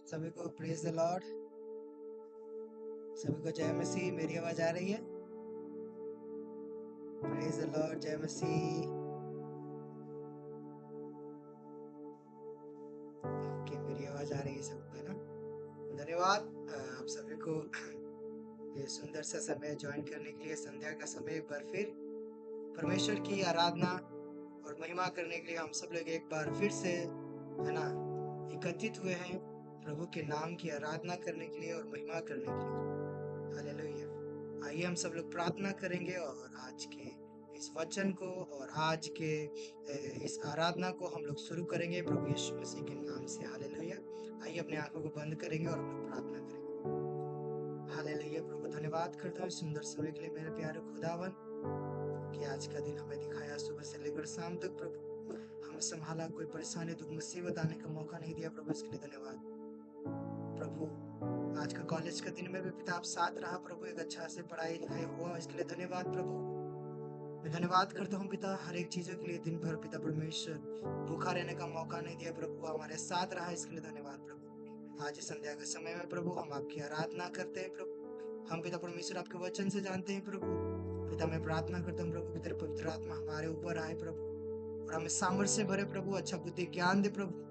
सभी को praise the Lord. सभी को जय मसीह। मेरी आवाज आ रही है? प्रेज द लॉर्ड, जय मसीह। ओके, मेरी आवाज आ रही है सबको, है ना? धन्यवाद आप सभी को ये सुंदर सा समय ज्वाइन करने के लिए। संध्या का समय एक बार फिर परमेश्वर की आराधना और महिमा करने के लिए हम सब लोग एक बार फिर से, है ना, एकत्रित हुए हैं प्रभु के नाम की आराधना करने के लिए और महिमा करने के लिए। हालेलुया। आइए हम सब लोग प्रार्थना करेंगे और आज के इस वचन को और आज के इस आराधना को हम लोग शुरू करेंगे प्रभु यीशु मसीह के नाम से। हालेलुया। आइए अपने आंखों को बंद करेंगे और हम लोग प्रार्थना करेंगे। हालेलुया। प्रभु धन्यवाद करता हूँ सुंदर समय के लिए मेरे प्यारे खुदावन, कि आज का दिन हमें दिखाया सुबह से लेकर शाम तक। प्रभु हमें संभाला, कोई परेशानी दुख मुसीबत आने का मौका नहीं दिया प्रभु, इसके लिए धन्यवाद। प्रभु आज का कॉलेज का दिन में भी पिता आप साथ रहा प्रभु, एक अच्छा से पढ़ाई लिखाई हुआ, इसके लिए धन्यवाद प्रभु। मैं धन्यवाद करता हूँ पिता हर एक चीजों के लिए। दिन भर पिता परमेश्वर भूखा रहने का मौका नहीं दिया प्रभु, हमारे साथ रहा, इसके लिए धन्यवाद प्रभु। आज संध्या के समय में प्रभु हम आपकी आराधना करते हैं प्रभु। हम पिता परमेश्वर आपके वचन से जानते हैं प्रभु। पिता मैं प्रार्थना करता हूँ प्रभु कि तेरे पवित्र आत्मा हमारे ऊपर आए प्रभु और हमें सामर्थ्य भरे प्रभु, अच्छा बुद्धि ज्ञान दे प्रभु,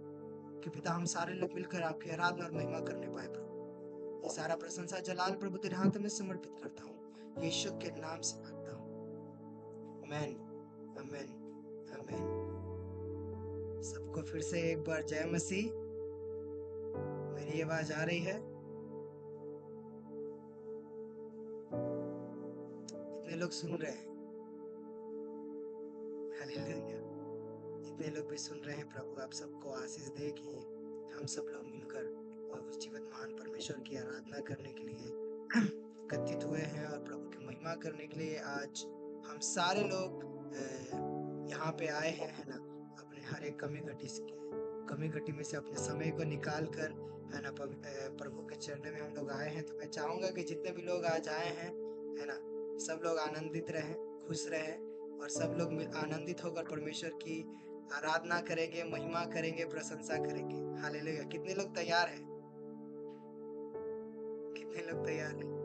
कि पिता हम सारे लोग मिलकर आपकी आराधना और महिमा करने पाए प्रभु। ये सारा प्रशंसा जलाल प्रभु तेरे हाथ में समर्पित करता हूँ, यीशु के नाम से मांगता हूँ, आमीन आमीन आमीन। सबको फिर से एक बार जय मसीह। मेरी आवाज आ रही है? कितने लोग सुन रहे हैं? हालेलुया। जितने लोग भी सुन रहे हैं प्रभु आप सबको आशीष दे कि हम सब लोग मिलकर और उस जीवित महान परमेश्वर की आराधना करने के लिए एकत्रित हुए हैं और प्रभु की महिमा करने के लिए आज हम सारे लोग यहाँ पे आए हैं, है ना, अपने हर एक कमी घटी में से अपने समय को निकाल कर, है ना, प्रभु के चरणों में हम लोग आए हैं। तो मैं चाहूंगा कि जितने भी लोग आज आए हैं, है ना, सब लोग आनंदित रहें, खुश रहें और सब लोग आनंदित होकर परमेश्वर की आराधना करेंगे, महिमा करेंगे, प्रशंसा करेंगे। हालेलुया। कितने लोग तैयार हैं? कितने लोग तैयार हैं?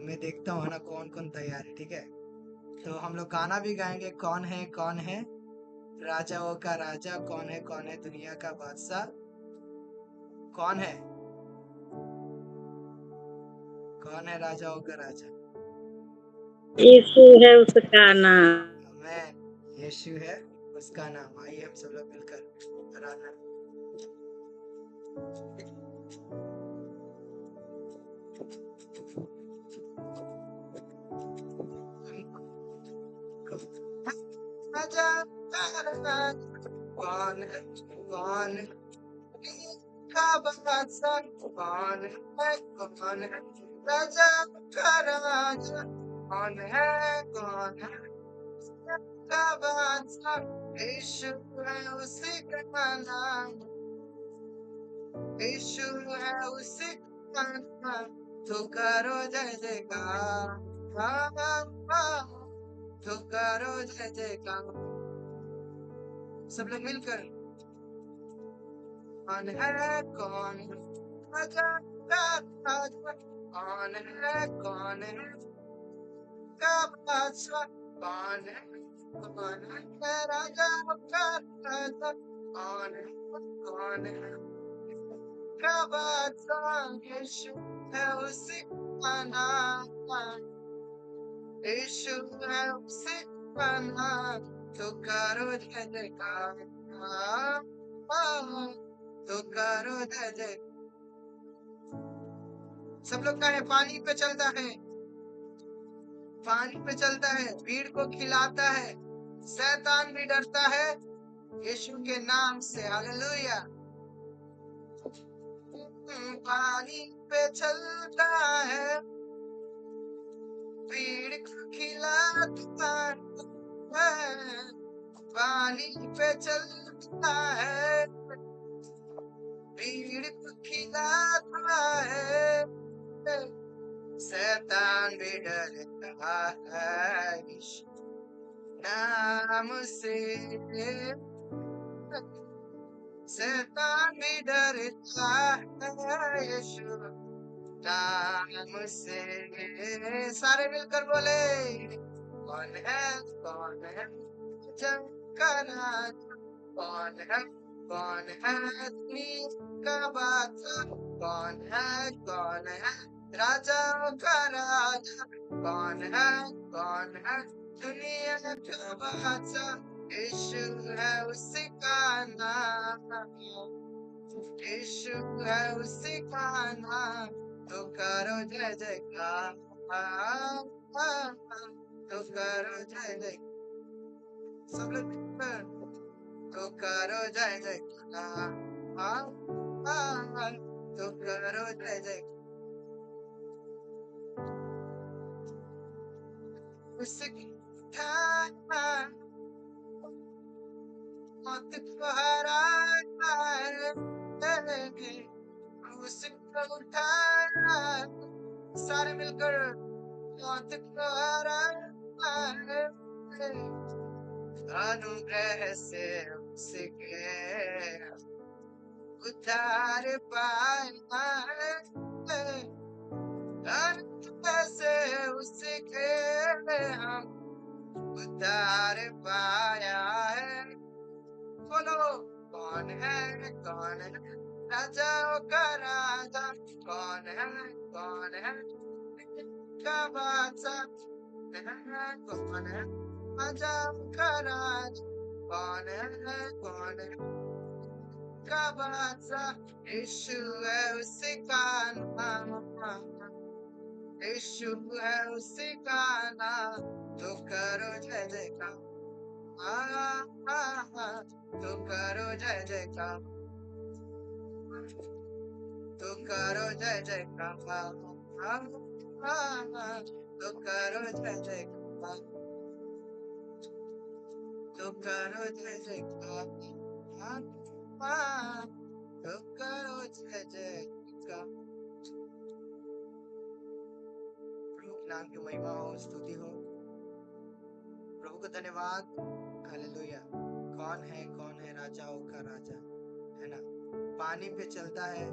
मैं देखता हूँ ना कौन कौन तैयार है। ठीक है, तो हम लोग गाना भी गाएंगे, कौन है राजाओं का राजा, कौन है दुनिया का बादशाह, कौन है राजाओं का राजा? यीशु है उसका नाम। आमीन। यीशु है उसका नाम। आइए हम सब लोग मिलकर आराधना। राजा कौन है का बादशाह, कौन है राजा का राजा, कौन है का बादशाह? यीशु है उसी का नाम, यीशु है उसी का नाम। तो करो जय जयकार, तो करो जय जयकार। सब लोग मिलकर कौन है राजा का राजा, कौन है का बादशाह, कौन है राजा का राजा, कौन है का बादशाह? यीशु है उसी का नाम, यीशु है उसी का नाम। तो करो जय जयकार, तो करो जय जय। सब लोग का है पानी पे चलता है, पानी पे चलता है, भीड़ को खिलाता है, शैतान भी डरता है यीशु के नाम से। हालेलुया। पानी पे चलता है, भीड़ को खिलाता है, पानी पे चलता है, भीड़ को खिलाता है, शैतान भी डरता है यीशु नाम से। शैतान भी डरता है यीशु नाम से। सारे मिलकर बोले, कौन है जंग का राजा, कौन है दुनिया का बादशाह, कौन है राजाओं का राजा, कौन है दुनिया का बादशाह, यीशु है उसका नाम, यीशु है उसका नाम, तो करो जय जयकार, तो करो जय जय, सब लोग मिलकर, तो करो जय जयकार, तो करो जय जय, उसका मौत को हराया है, उसको उठाया, सारे मिलकर मौत को हराया है, अनुग्रह से उसके उद्धार पाया है, अनुग्रह से उसके हम उद्धार पाया है। बोलो, कौन है राजाओं का राजा, कौन है का बादशाह, कौन है राजाओं का राजा, कौन है का बादशाह, यीशु है उसका नाम, यीशु है उसका नाम, तो करो जय जयकार, तो करो जय जयकार, तो करो जय जयकार, तो करो जय जयकार, तो करो जय जयकार, तो करो जय जयकार। प्रभु के नाम की महिमा हो, स्तुति हो, प्रभु को धन्यवाद, हालेलुया। कौन है राजाओं का राजा, है ना, पानी पे चलता है,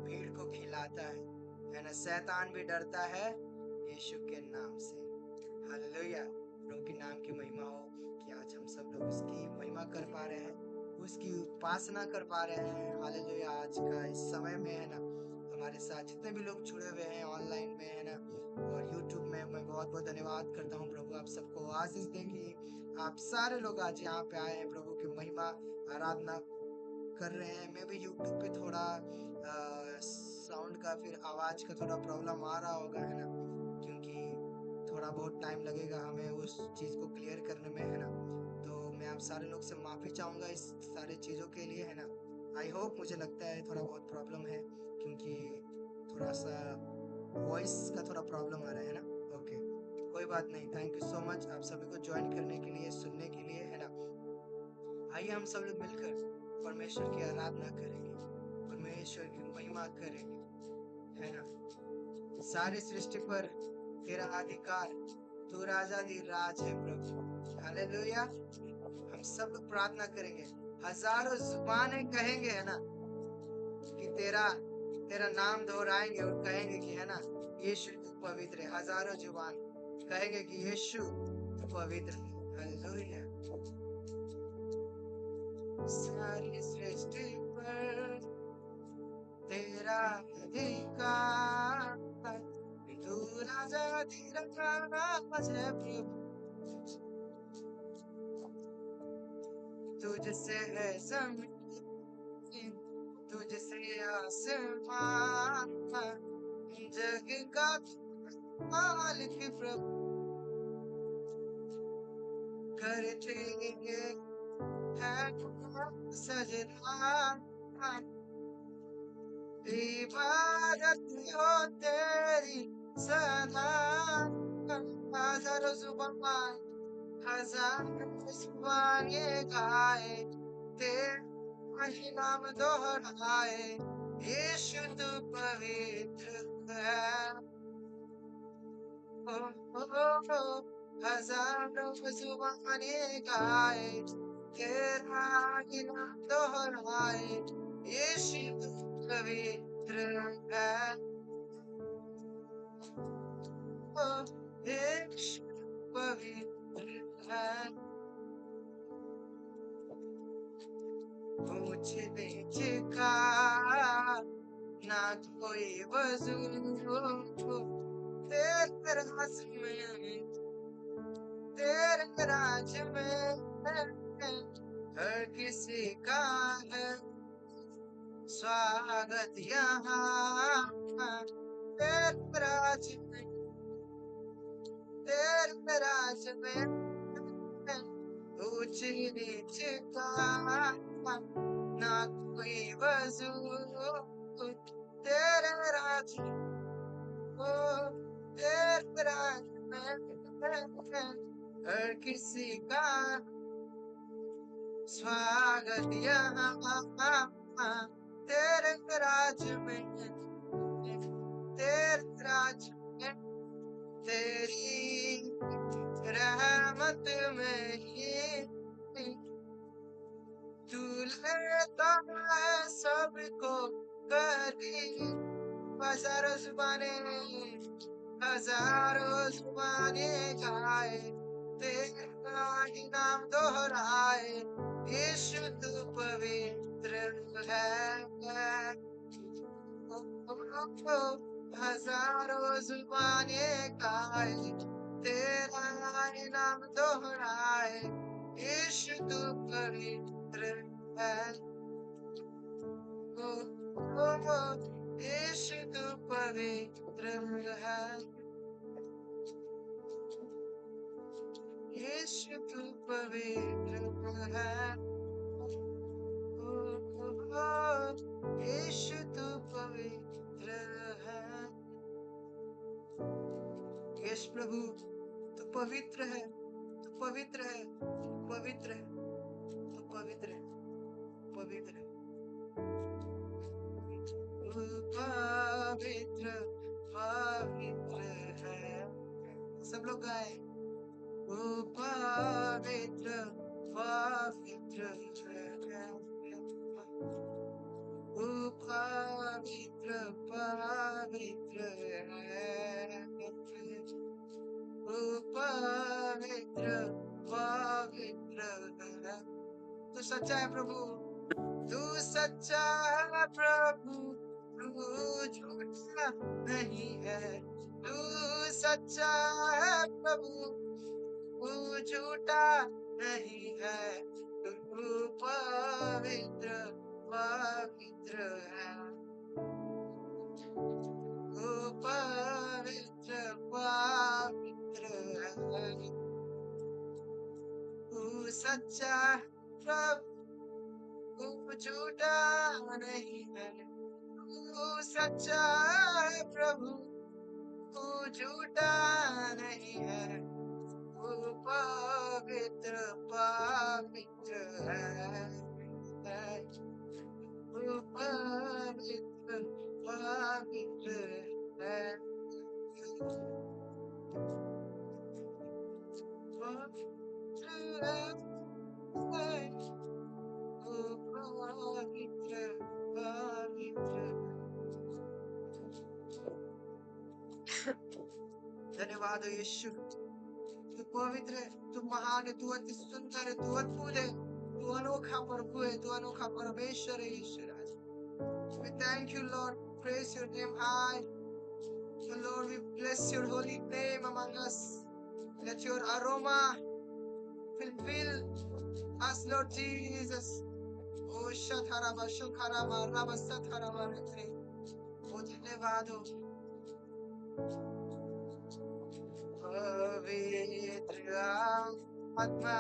भीड़ को खिलाता है ना, शैतान भी डरता है यीशु के नाम से, हालेलुया। प्रभु के नाम की महिमा हो कि आज हम सब लोग उसकी महिमा कर पा रहे हैं, उसकी उपासना कर पा रहे हैं, हालेलुया। आज का इस समय में, है ना, हमारे साथ जितने भी लोग जुड़े हुए हैं ऑनलाइन में, है ना, और यूट्यूब में, मैं बहुत बहुत धन्यवाद करता हूँ। प्रभु आप सबको आशीष दे कि आप सारे लोग आज यहाँ पे आए हैं, प्रभु की महिमा आराधना कर रहे हैं। मैं भी यूट्यूब पे थोड़ा साउंड का, फिर आवाज का थोड़ा प्रॉब्लम आ रहा होगा, है ना, क्योंकि थोड़ा बहुत टाइम लगेगा हमें उस चीज को क्लियर करने में, है ना। तो मैं आप सारे लोग से माफी चाहूंगा इस सारी चीजों के लिए, है ना। आई होप, मुझे लगता है थोड़ा बहुत प्रॉब्लम है, क्योंकि थोड़ा सा वॉइस का थोड़ा प्रॉब्लम आ रहा है ना। ओके, कोई बात नहीं। थैंक यू सो मच आप सभी को ज्वाइन करने के लिए, सुनने के लिए, है ना। आइए हम सब लोग मिलकर परमेश्वर की आराधना करेंगे, परमेश्वर की महिमा करेंगे, है ना। सारी सृष्टि पर तेरा अधिकार, तू राजाधिराज है प्रभु, हालेलुया। हम सब लोग प्रार्थना करेंगे, हजारों जुबानें कहेंगे, है ना, कि तेरा तेरा नाम दोहराएंगे और कहेंगे कि, है ना, यीशु तू पवित्र है। हजारों जुबान कहेंगे कि यीशु तू पवित्र है, हालेलुया। सारी सृष्टि पर तेरा अधिकार, तू राजाधिराज है प्रभु, तुझसे है जमीन, तुझसे आसमान, जग का मालिक प्रभु, करते है सजना, इबादत हो तेरी सदा। हजारों जुबान, हजारों जुबान ये गाए, तेरा नाम दोहराए, यीशु तू पवित्र है। हजारों जुबान ये गाए, तेरा ही नाम दोहराए, यीशु तू पवित्र है, ओ यीशु पवित्र है। ऊंच नीच का ना कोई वजूद, तेरे राज में, तेरे राज में हर किसी का है स्वागत यहाँ। तेरे राज में, तेरे राज में ऊंच नीच का ना कोई वजूद, तेरे राज को, तेरे राज में हर किसी का स्वागत यहाँ। तेरे राज में, तेरे राज में, तेरी रहमत में ही तू लेता है सबको करीब। हजारों जुबानें गाए, तेरा ही नाम दोहराए, यीशु तू पवित्र है। हजारों जुबानें गाए, तेरा ही नाम दोहराए, यीशु तू पवित्र है। यीशु तू पवित्र है, यीशु तू पवित्र है, यीशु तू पवित्र है। यीशु प्रभु तू पवित्र है, तू पवित्र है, पवित्र है, तू पवित्र है, पवित्र है, पवित्र पवित्र है। सब लोग गाए, ओ पवित्र पवित्र है, ओ पवित्र पवित्र है, ओ पवित्र पवित्र है। तू सच्चा है प्रभु, तू सच्चा है प्रभु, तू झूठा नहीं है, तू सच्चा है प्रभु, तू झूठा नहीं है, तू पवित्र पवित्र है, तू पवित्र पवित्र है, तू सच्चा प्रभु, तू झूठा नहीं है, तू सच्चा है प्रभु, तू झूठा नहीं है, तू पवित्र पवित्र है, तू पवित्र पवित्र है, पवित्र है, तू पवित्र पवित्र। धन्यवाद यीशु, तू पवित्र है, तू महान है, तू अति सुंदर है, तू अद्भुत है, तू अनोखा प्रभु है, तू अनोखा परमेश्वर है यीशु राजा। We thank you Lord, praise your name high. So Lord, we bless your holy name among us. Let your aroma fulfill us, Lord Jesus. Oh Shatharaba Shukharama Rama Satharama Rete. Oh धन्यवाद हो पवित्र आत्मा,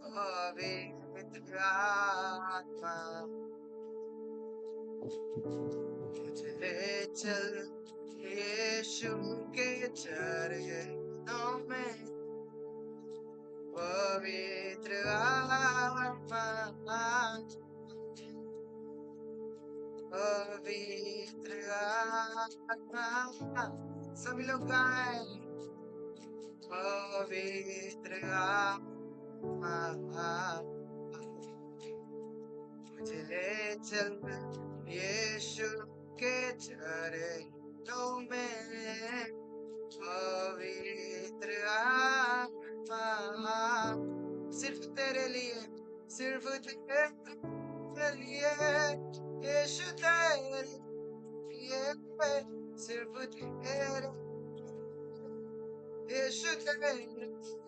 पवित्र आत्मा मुझे चल यीशु के चरणों में, पवित्र आत्मा, पवित्र आत्मा। सभी लोग गाएं, पवित्र आत्मा मुझे ले चल यीशु के चरणों में। पवित्र आत्मा सिर्फ तेरे लिए, सिर्फ तेरे लिए यीशु, तेरे लिए सिर्फ तेरे यीशु,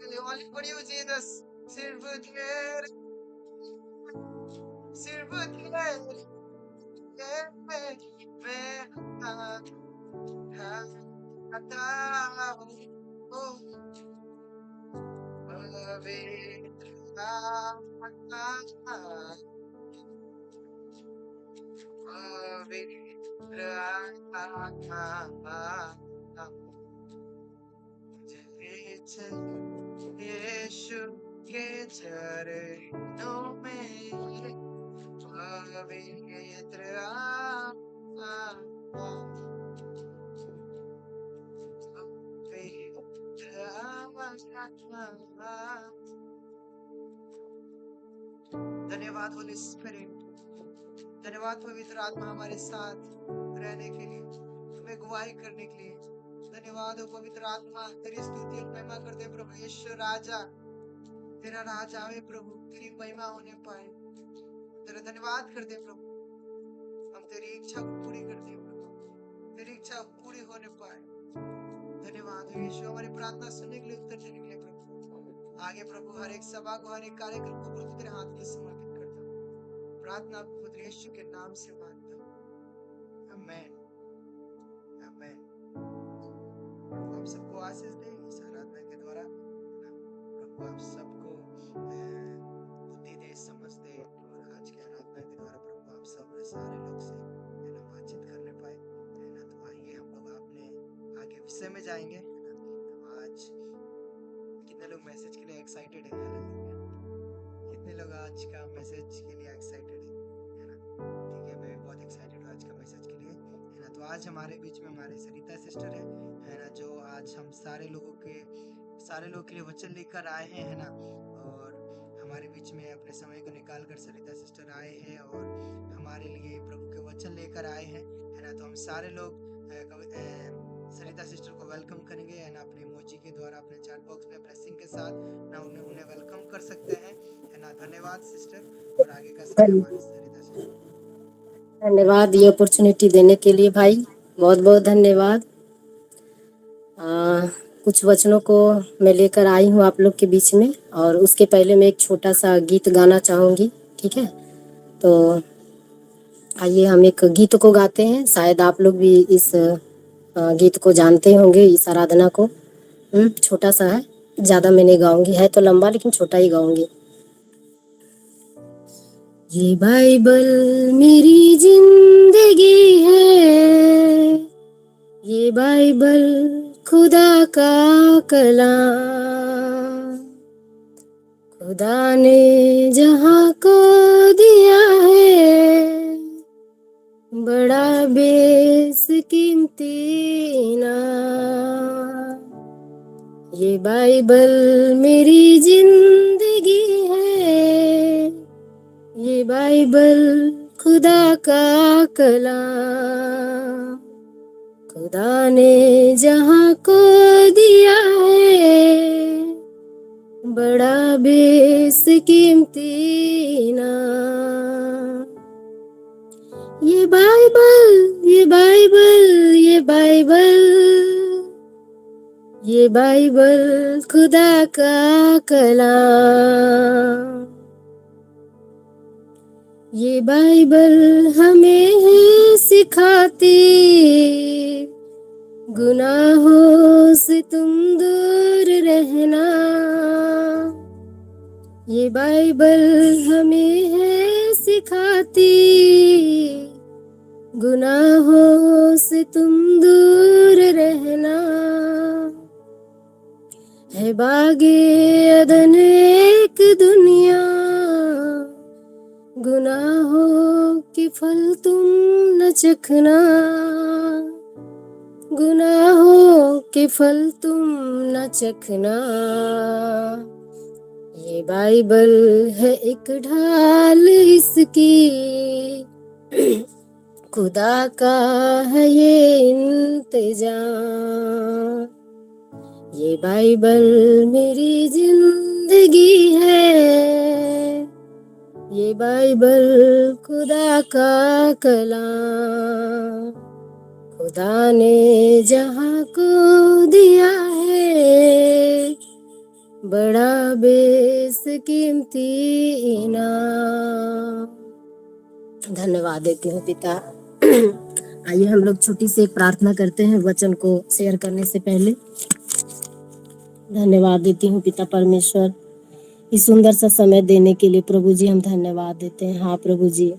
तेरे only for you Jesus, सिर्फ तेरे, सिर्फ तेरे मैं आता हूँ। पवित्र आत्मा, पवित्र आत्मा मुझे चल यीशु के चरणों में। पवित्र आत्मा, पवित्र आत्मा। धन्यवाद होली स्पिरिट, धन्यवाद पवित्र आत्मा हमारे साथ रहने के लिए, हमें गवाही करने के लिए। धन्यवाद हो पवित्र आत्मा, तेरी स्तुति और महिमा करते प्रभु यीशु राजा। तेरा राज आवे प्रभु, तेरी महिमा होने पाए। तेरा धन्यवाद करते प्रभु, हम तेरी इच्छा को पूरी करते प्रभु, तेरी इच्छा पूरी होने पाए। धन्यवाद हो यीशु, हमारी प्रार्थना सुनने के लिए, उत्तर देने के लिए प्रभु। आगे प्रभु हर एक सभा को, हर एक कार्यक्रम को प्रभु तेरे हाथ में समर्पित करता हूँ। प्रार्थना पवित्र यीशु के नाम से मांगता हूँ, आमीन आमीन। आप सबको आशीष दे इस आराधना के द्वारा। प्रभु आप सबको बुद्धि दे, समझ दे, और आज की आराधना के द्वारा प्रभु आप सब सारे लोग से बातचीत करने पाए। तो आइए हम लोग अपने आगे विषय में जाएंगे। आज कितने लोग मैसेज के लिए एक्साइटेड है? कितने लोग आज का मैसेज के लिए एक्साइटेड है ना? ठीक है, मैं भी बहुत एक्साइटेड हूँ आज का मैसेज के लिए, है ना। तो आज हमारे बीच में हमारे सरिता सिस्टर है ना, जो आज हम सारे लोगों के लिए वचन लेकर आए हैं, है ना। और हमारे बीच में अपने समय को निकाल कर सरिता सिस्टर आए हैं और हमारे लिए प्रभु के वचन लेकर आए हैं, है ना। तो हम सारे लोग सरिता सिस्टर को वेलकम करेंगे, है ना। अपने इमोजी के द्वारा, अपने चैट बॉक्स में ब्लेसिंग के साथ ना उन्हें वेलकम कर सकते हैं, है ना। धन्यवाद सिस्टर, और आगे का समय हमारी सरिता सिस्टर। धन्यवाद ये अपॉर्चुनिटी देने के लिए भाई, बहुत बहुत धन्यवाद। कुछ वचनों को मैं लेकर आई हूँ आप लोग के बीच में, और उसके पहले मैं एक छोटा सा गीत गाना चाहूँगी, ठीक है। तो आइए हम एक गीत को गाते हैं। शायद आप लोग भी इस गीत को जानते होंगे, इस आराधना को। छोटा सा है, ज़्यादा मैं नहीं गाऊंगी, है तो लंबा लेकिन छोटा ही गाऊंगी। ये बाइबल मेरी जिंदगी है, ये बाइबल खुदा का कलाम, खुदा ने जहाँ को दिया है, बड़ा बेशकीमती इनाम। ये बाइबल मेरी जिंदगी है, ये बाइबल खुदा का कलाम, खुदा ने जहाँ को दिया है, बड़ा बेशकीमती इनाम। ये बाइबल, ये बाइबल, ये बाइबल, ये बाइबल खुदा का कलाम। ये बाइबल हमें है सिखाती, गुनाहों से तुम दूर रहना। ये बाइबल हमें है सिखाती, गुनाहों से तुम दूर रहना। है बागे अदन एक दुनिया, गुनाहों के फल तुम न चखना, गुनाहों के फल तुम न चखना, ये बाइबल है एक ढाल इसकी, खुदा का है ये इंतजाम। ये बाइबल मेरी जिंदगी है, ये बाइबल खुदा का कलाम। खुदा ने जहां को दिया है बड़ा बेशकीमती इनाम। धन्यवाद देती हूँ पिता। आइए हम लोग छोटी सी एक प्रार्थना करते हैं वचन को शेयर करने से पहले। धन्यवाद देती हूँ पिता परमेश्वर, इस सुंदर सा समय देने के लिए प्रभु जी हम धन्यवाद देते हैं। हाँ प्रभु जी,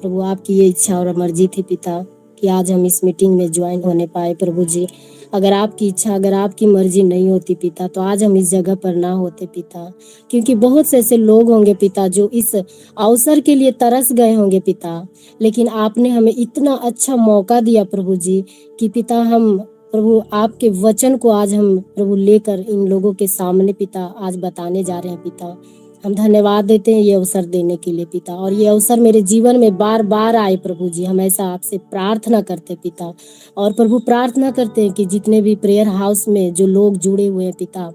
प्रभु आपकी ये इच्छा और मर्जी थी पिता कि आज हम इस मीटिंग में ज्वाइन होने पाए। प्रभु जी अगर आपकी इच्छा, अगर आपकी मर्जी नहीं होती पिता, तो आज हम इस जगह पर ना होते पिता, क्योंकि बहुत से ऐसे लोग होंगे पिता जो इस अवसर के लिए तरस गए होंगे पिता, लेकिन आपने हमें इतना अच्छा मौका दिया प्रभु जी कि पिता हम प्रभु आपके वचन को आज हम प्रभु लेकर इन लोगों के सामने पिता आज बताने जा रहे हैं पिता। हम धन्यवाद देते हैं ये अवसर देने के लिए पिता, और ये अवसर मेरे जीवन में बार बार आए प्रभु जी। हम ऐसा आपसे प्रार्थना करते पिता, और प्रभु प्रार्थना करते हैं कि जितने भी प्रेयर हाउस में जो लोग जुड़े हुए हैं पिता,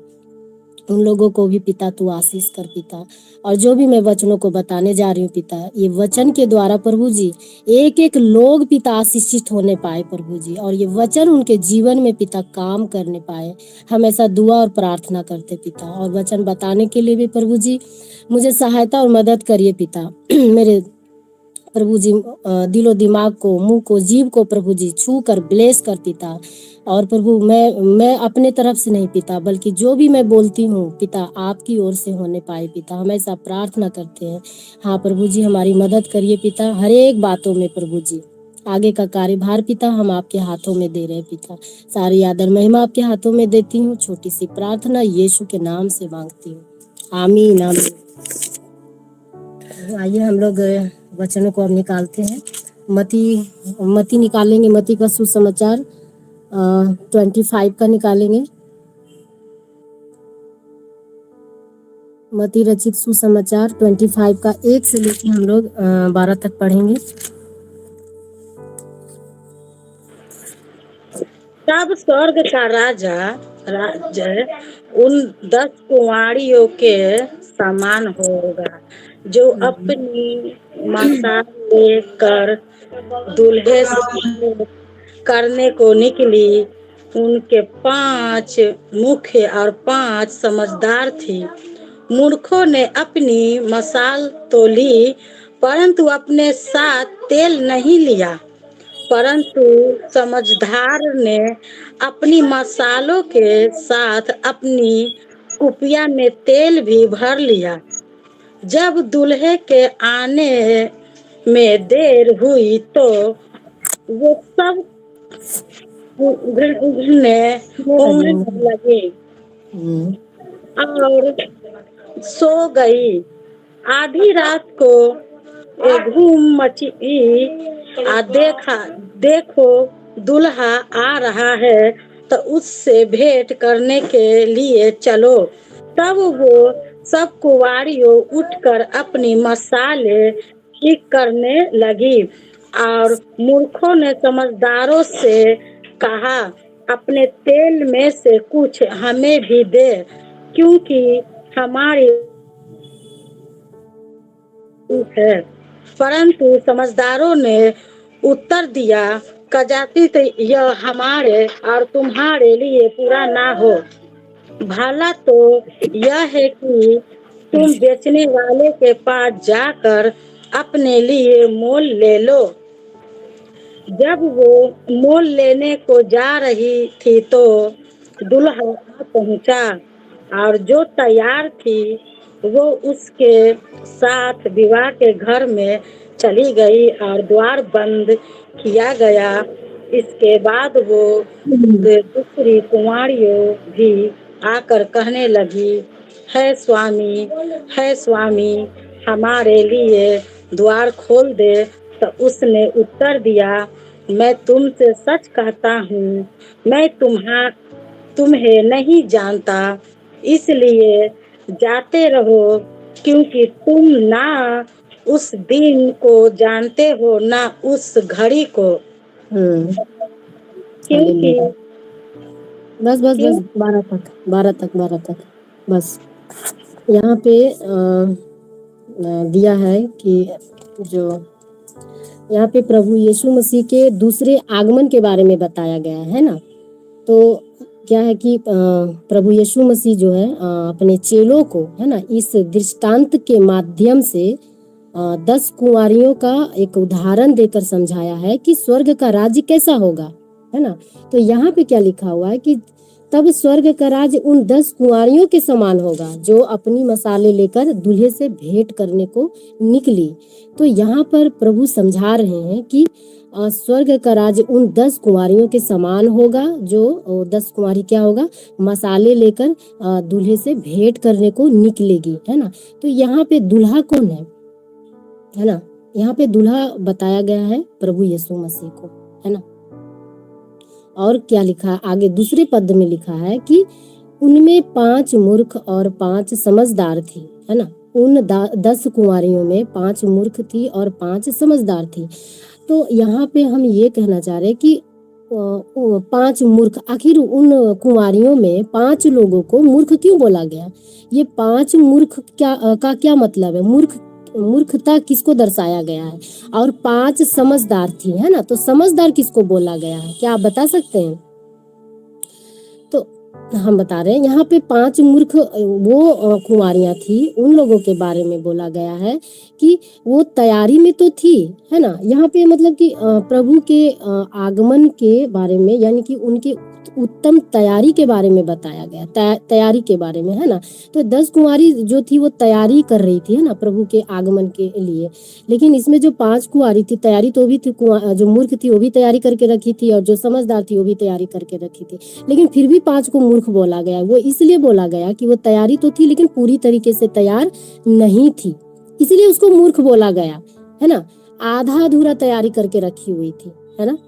उन लोगों को भी पिता तू आशीष कर पिता। और जो भी मैं वचनों को बताने जा रही हूँ पिता, ये वचन के द्वारा प्रभु जी एक एक लोग पिता आशीषित होने पाए प्रभु जी, और ये वचन उनके जीवन में पिता काम करने पाए। हम ऐसा दुआ और प्रार्थना करते पिता, और वचन बताने के लिए भी प्रभु जी मुझे सहायता और मदद करिए पिता। मेरे प्रभु जी दिलो दिमाग को, मुंह को, जीव को प्रभु जी छू कर ब्लेस कर पिता। और प्रभु मैं अपने तरफ से नहीं पिता, बल्कि जो भी मैं बोलती हूँ पिता आपकी ओर से होने पाए पिता। हम ऐसा प्रार्थना करते हैं। हाँ प्रभु जी हमारी मदद करिए पिता हर एक बातों में प्रभु जी। आगे का कार्यभार पिता हम आपके हाथों में दे रहे हैं पिता। सारी आदर महिमा आपके हाथों में देती हूँ। छोटी सी प्रार्थना यीशु के नाम से मांगती हूँ, आमीन आमीन। आइए हम लोग वचनों को अब निकालते हैं। मती निकालेंगे, मती का सुसमाचार 25 का निकालेंगे। मती रचित सुसमाचार 25 का 1 से लेकर हम लोग 12 तक पढ़ेंगे। तब स्वर्ग का राज्य उन 10 कुंवारियों के समान होगा जो अपनी मशाल लेकर दूल्हे से भेंट करने को निकली। उनके 5 मुख्य और 5 समझदार थी। मूर्खों ने अपनी मशाल तो ली, परंतु अपने साथ तेल नहीं लिया। परंतु समझदार ने अपनी मसालों के साथ अपनी कुपिया में तेल भी भर लिया। जब दूल्हे के आने में देर हुई तो वो सब उघड़ने लगे और सो गई। आधी रात को धूम मची देखो दूल्हा आ रहा है, तो उससे भेंट करने के लिए चलो। तब वो सब कुंवारियों उठकर अपनी मसाले ठीक करने लगी। और मूर्खों ने समझदारों से कहा, अपने तेल में से कुछ हमें भी दे, क्योंकि हमारी है। परंतु समझदारों ने उत्तर दिया, कदाचित यह हमारे और तुम्हारे लिए पूरा ना हो। भला तो यह है कि तुम बेचने वाले के पास जाकर अपने लिए मोल ले लो। जब वो मोल लेने को जा रही थी तो दूल्हा पहुंचा, और जो तैयार थी वो उसके साथ विवाह के घर में चली गई और द्वार बंद किया गया। इसके बाद वो दूसरी कुंवारियों भी आकर कहने लगी, है स्वामी, हमारे लिए द्वार खोल दे। तो उसने उत्तर दिया, मैं तुमसे सच कहता हूँ, मैं तुम्हें नहीं जानता, इसलिए जाते रहो, क्योंकि तुम ना उस दिन को जानते हो ना उस घड़ी को। क्योंकि हालेलुया। बस बस क्यों बस 12 तक बस। यहाँ पे दिया है कि जो यहाँ पे प्रभु यीशु मसीह के दूसरे आगमन के बारे में बताया गया है ना। तो क्या है कि प्रभु यीशु मसीह जो है अपने चेलों को है ना इस दृष्टांत के माध्यम से 10 कुंवारियों का एक उदाहरण देकर समझाया है कि स्वर्ग का राज्य कैसा होगा, है ना। तो यहाँ पे क्या लिखा हुआ है कि तब स्वर्ग का राज्य उन 10 कुंवारियों के समान होगा जो अपनी मसाले लेकर दूल्हे से भेंट करने को निकली। तो यहाँ पर प्रभु समझा रहे हैं कि स्वर्ग का राज्य उन 10 कुंवारियों के समान होगा जो 10 कुंवारी क्या होगा, मसाले लेकर दूल्हे से भेंट करने को निकलेगी, है ना। तो यहाँ पे दूल्हा कौन है ना। यहाँ पे दूल्हा बताया गया है प्रभु यीशु मसीह को, है ना। और क्या लिखा है आगे दूसरे पद में लिखा है कि उनमें 5 मूर्ख और 5 समझदार थी, है ना। उन 10 कुंवारियों में 5 मूर्ख थी और 5 समझदार थी। तो यहाँ पे हम ये कहना चाह रहे हैं कि 5 मूर्ख, आखिर उन कुंवारियों में 5 लोगों को मूर्ख क्यों बोला गया। ये 5 मूर्ख का क्या मतलब है, मूर्खता किसको दर्शाया गया है। और 5 समझदार थी, है ना। तो समझदार किसको बोला गया है, क्या आप बता सकते हैं। तो हम बता रहे हैं यहाँ पे 5 मूर्ख वो कुंवारियां थी, उन लोगों के बारे में बोला गया है कि वो तैयारी में तो थी, है ना। यहाँ पे मतलब कि प्रभु के आगमन के बारे में, यानी कि उनके उत्तम तैयारी के बारे में बताया गया, तैयारी के बारे में, है ना। तो 10 कुंवारी जो थी वो तैयारी कर रही थी, है ना, प्रभु के आगमन के लिए। लेकिन इसमें जो 5 कुंवारी थी, तैयारी तो भी थी, जो मूर्ख थी वो भी तैयारी करके रखी थी और जो समझदार थी वो भी तैयारी करके रखी थी। लेकिन फिर भी 5 को मूर्ख बोला गया। वो इसलिए बोला गया कि वो तैयारी तो थी लेकिन पूरी तरीके से तैयार नहीं थी, इसलिए उसको मूर्ख बोला गया, है ना। आधा अधूरा तैयारी करके रखी हुई थी, है ना।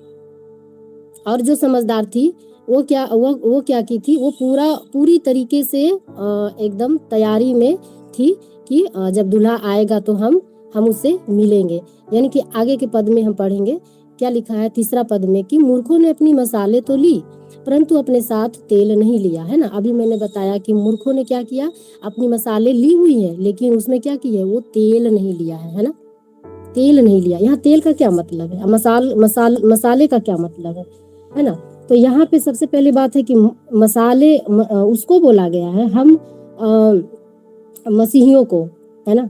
और जो समझदार थी वो क्या की थी, वो पूरी तरीके से एकदम तैयारी में थी कि जब दूल्हा आएगा तो हम उससे मिलेंगे। यानी कि आगे के पद में हम पढ़ेंगे क्या लिखा है तीसरा पद में कि मूर्खों ने अपनी मसाले तो ली परंतु अपने साथ तेल नहीं लिया, है ना। अभी मैंने बताया कि मूर्खों ने क्या किया, अपनी मसाले ली हुई है लेकिन उसमें क्या किया है, वो तेल नहीं लिया है ना। तेल नहीं लिया, यहाँ तेल का क्या मतलब है, मसाले का क्या मतलब है ना। तो यहाँ पे सबसे पहली बात है कि मसाले उसको बोला गया है, हम मसीहियों को, है ना,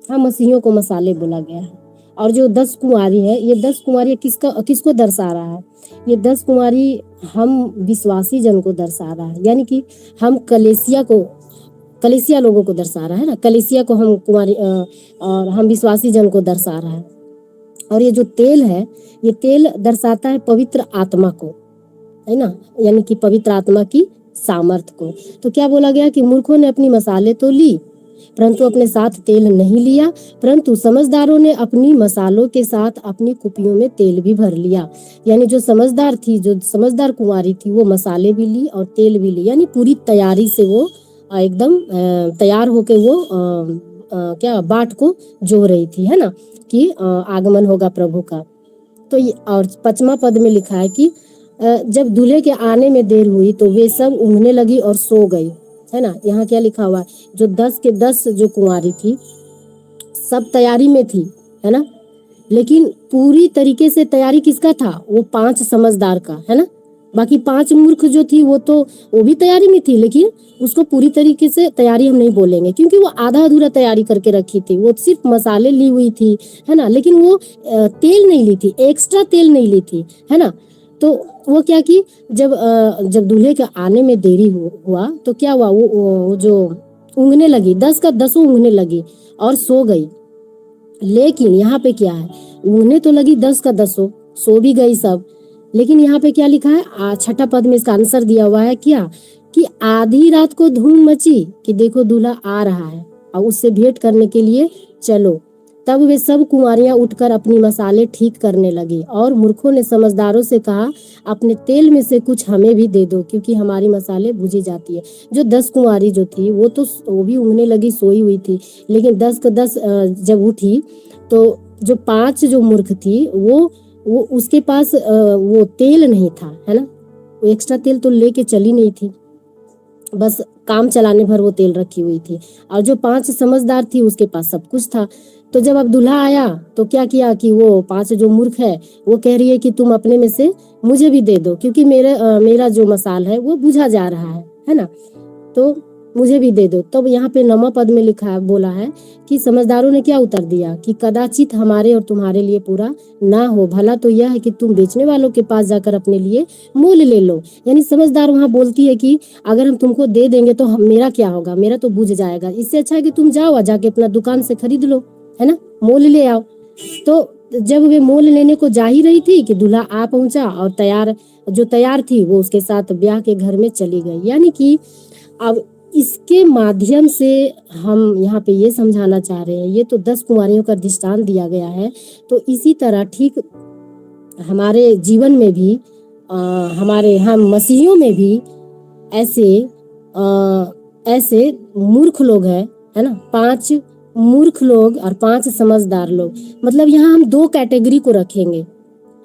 हम मसीहियों को मसाले बोला गया है। और जो 10 कुंवारी है, ये 10 कुंवारी किसको दर्शा रहा है, ये 10 कुंवारी हम विश्वासी जन को दर्शा रहा है। यानी कि हम कलीसिया लोगों को दर्शा रहा है ना, कलीसिया को हम कुंवारी और हम विश्वासी जन को दर्शा रहा है। और ये जो तेल है, ये तेल दर्शाता है पवित्र आत्मा को, है ना, यानी कि पवित्र आत्मा की सामर्थ को। तो क्या बोला गया कि मूर्खों ने अपनी मसाले तो ली परंतु अपने साथ तेल नहीं लिया, परंतु समझदारों ने अपनी मसालों के साथ अपनी कुपियों में तेल भी भर लिया। यानी जो समझदार कुंवारी थी वो मसाले भी ली और तेल भी ली, यानी पूरी तैयारी से वो एकदम तैयार होके वो क्या बाट को जो रही थी, है ना, कि आगमन होगा प्रभु का। तो और 5वां पद में लिखा है कि जब दूल्हे के आने में देर हुई तो वे सब ऊँघने लगी और सो गई, है ना। यहाँ क्या लिखा हुआ है, जो 10 के 10 जो कुंवारी थी सब तैयारी में थी, है ना। लेकिन पूरी तरीके से तैयारी किसका था, वो 5 समझदार का, है ना। बाकी 5 मूर्ख जो थी वो भी तैयारी में थी, लेकिन उसको पूरी तरीके से तैयारी हम नहीं बोलेंगे क्योंकि वो आधा अधूरा तैयारी करके रखी थी। वो सिर्फ मसाले ली हुई थी, है ना, लेकिन वो तेल नहीं ली थी, एक्स्ट्रा तेल नहीं ली थी, है ना। तो वो क्या की, जब दूल्हे के आने में देरी हुआ तो क्या हुआ, वो जो ऊँघने लगी, 10 का 10 ऊँघने लगी और सो गई। लेकिन यहाँ पे क्या है, ऊँघने तो लगी 10 का 10, सो भी गई सब। लेकिन यहाँ पे क्या लिखा है, 6ठा पद में इसका आंसर दिया हुआ है क्या, कि आधी रात को धूम मची कि देखो दूल्हा आ रहा है और उससे भेंट करने के लिए चलो। तब वे सब कुंवारियां उठकर अपनी मसाले ठीक करने लगी और मूर्खों ने समझदारों से कहा, अपने तेल में से कुछ हमें भी दे दो, क्योंकि हमारी मसाले बुझी जाती है। जो 10 कुंवारी जो थी वो भी ऊँघने लगी, सोई हुई थी, लेकिन 10 के 10 जब उठी तो जो 5 जो मूर्ख थी वो उसके पास वो तेल नहीं था, है ना, वो एक्स्ट्रा तेल तो लेके चली नहीं थी, बस काम चलाने भर वो तेल रखी हुई थी। और जो 5 समझदार थी उसके पास सब कुछ था। तो जब अब दूल्हा आया तो क्या किया कि वो 5 जो मूर्ख है वो कह रही है कि तुम अपने में से मुझे भी दे दो, क्योंकि मेरा जो मसाल है वो बुझा जा रहा है ना, तो मुझे भी दे दो। तब यहाँ पे 9वां पद में लिखा बोला है कि समझदारों ने क्या उत्तर दिया कि कदाचित हमारे और तुम्हारे लिए पूरा ना हो, भला तो यह है कि तुम बेचने वालों के पास जाकर अपने लिए मोल ले लो। यानी समझदार वहाँ बोलती है कि अगर हम तुमको दे देंगे तो मेरा क्या होगा, मेरा तो बुझ जाएगा, इससे अच्छा है कि तुम जाओ जाके अपना दुकान से खरीद लो, है ना, मोल ले आओ। तो जब वे मोल लेने को जा ही रही थी कि दूल्हा आ पहुंचा और तैयार थी वो उसके साथ ब्याह के घर में चली गई। यानी कि अब इसके माध्यम से हम यहाँ पे ये समझाना चाह रहे हैं, ये तो 10 कुंवारियों का दृष्टांत दिया गया है, तो इसी तरह ठीक हमारे जीवन में भी हम मसीहियों में भी ऐसे मूर्ख लोग हैं, है ना, 5 मूर्ख लोग और 5 समझदार लोग। मतलब यहाँ हम 2 कैटेगरी को रखेंगे,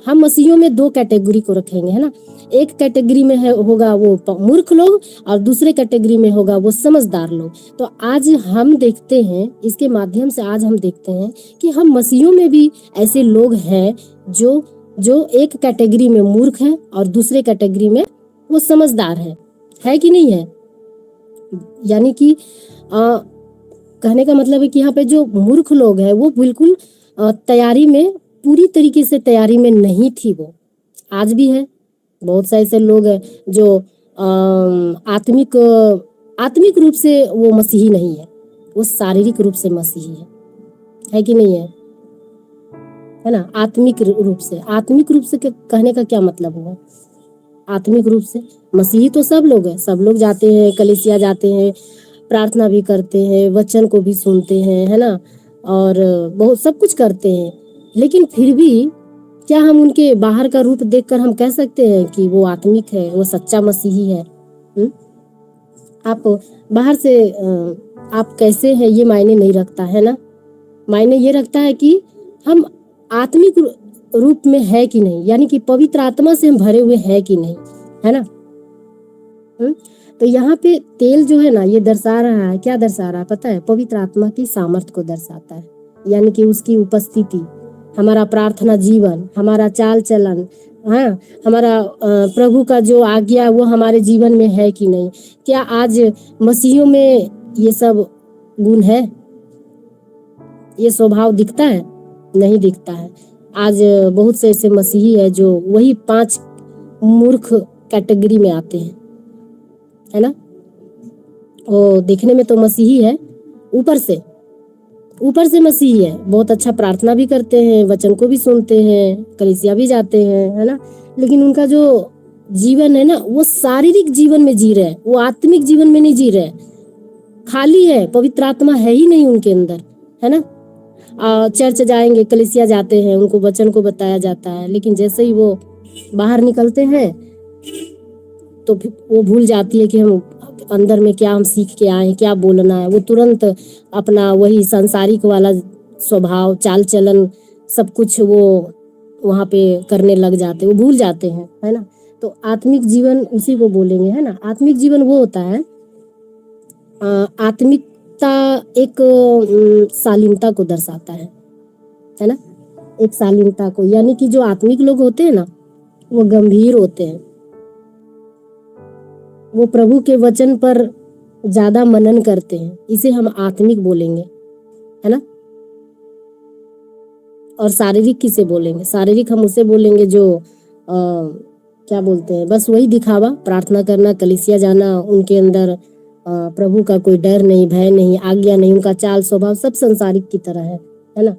हम मसीहियों में 2 कैटेगरी को रखेंगे, है ना। एक कैटेगरी में होगा वो मूर्ख लोग और दूसरे कैटेगरी में होगा वो समझदार लोग। तो आज हम देखते हैं, इसके माध्यम से आज हम देखते हैं कि हम मसीहियों में भी ऐसे लोग हैं जो एक कैटेगरी में मूर्ख है और दूसरे कैटेगरी में वो समझदार है कि नहीं है। यानी कि कहने का मतलब है कि यहाँ पे जो मूर्ख लोग हैं वो बिल्कुल तैयारी में पूरी तरीके से तैयारी में नहीं थी। वो आज भी है, बहुत सारे ऐसे लोग हैं जो आत्मिक रूप से वो मसीही नहीं है, वो शारीरिक रूप से मसीही है कि नहीं है ना। आत्मिक रूप से कहने का क्या मतलब हुआ, आत्मिक रूप से मसीही तो सब लोग हैं, सब लोग जाते हैं, कलीसिया जाते हैं, प्रार्थना भी करते हैं, वचन को भी सुनते हैं, है ना, और बहुत सब कुछ करते हैं, लेकिन फिर भी क्या हम उनके बाहर का रूप देखकर हम कह सकते हैं कि वो आत्मिक है, वो सच्चा मसीही है? आप बाहर से आप कैसे हैं ये मायने नहीं रखता है ना, मायने ये रखता है कि हम आत्मिक रूप में है कि नहीं, यानी कि पवित्र आत्मा से हम भरे हुए हैं कि नहीं, है ना। तो यहाँ पे तेल जो है ना ये दर्शा रहा है, क्या दर्शा रहा है पता है? पवित्र आत्मा की सामर्थ्य को दर्शाता है, यानी कि उसकी उपस्थिति, हमारा प्रार्थना जीवन, हमारा चाल चलन, हाँ, हमारा प्रभु का जो आज्ञा वो हमारे जीवन में है कि नहीं। क्या आज मसीहियों में ये सब गुण है, ये स्वभाव दिखता है? नहीं दिखता है। आज बहुत से ऐसे मसीही है जो वही 5 मूर्ख कैटेगरी में आते हैं, है ना। वो देखने में तो मसीही है, ऊपर से मसीही है, बहुत अच्छा प्रार्थना भी करते हैं, वचन को भी सुनते हैं, कलीसिया भी जाते हैं, है ना, लेकिन उनका जो जीवन है ना वो शारीरिक जीवन में जी रहे हैं, वो आत्मिक जीवन में नहीं जी रहे, खाली है, पवित्र आत्मा है ही नहीं उनके अंदर, है ना। चर्च जाएंगे, कलीसिया जाते हैं, उनको वचन को बताया जाता है, लेकिन जैसे ही वो बाहर निकलते हैं तो वो भूल जाती है कि हम अंदर में क्या हम सीख के आए, क्या बोलना है। वो तुरंत अपना वही सांसारिक वाला स्वभाव, चाल चलन, सब कुछ वो वहाँ पे करने लग जाते, वो भूल जाते हैं, है ना। तो आत्मिक जीवन उसी को बोलेंगे, है ना। आत्मिक जीवन वो होता है, आत्मिकता एक शालीनता को दर्शाता है ना, एक शालीनता को, यानी कि जो आत्मिक लोग होते हैं ना वो गंभीर होते हैं, वो प्रभु के वचन पर ज्यादा मनन करते हैं, इसे हम आत्मिक बोलेंगे, है ना। और शारीरिक किसे बोलेंगे? शारीरिक हम उसे बोलेंगे जो क्या बोलते हैं, बस वही दिखावा, प्रार्थना करना, कलीसिया जाना, उनके अंदर प्रभु का कोई डर नहीं, भय नहीं, आज्ञा नहीं, उनका चाल स्वभाव सब संसारिक की तरह है ना।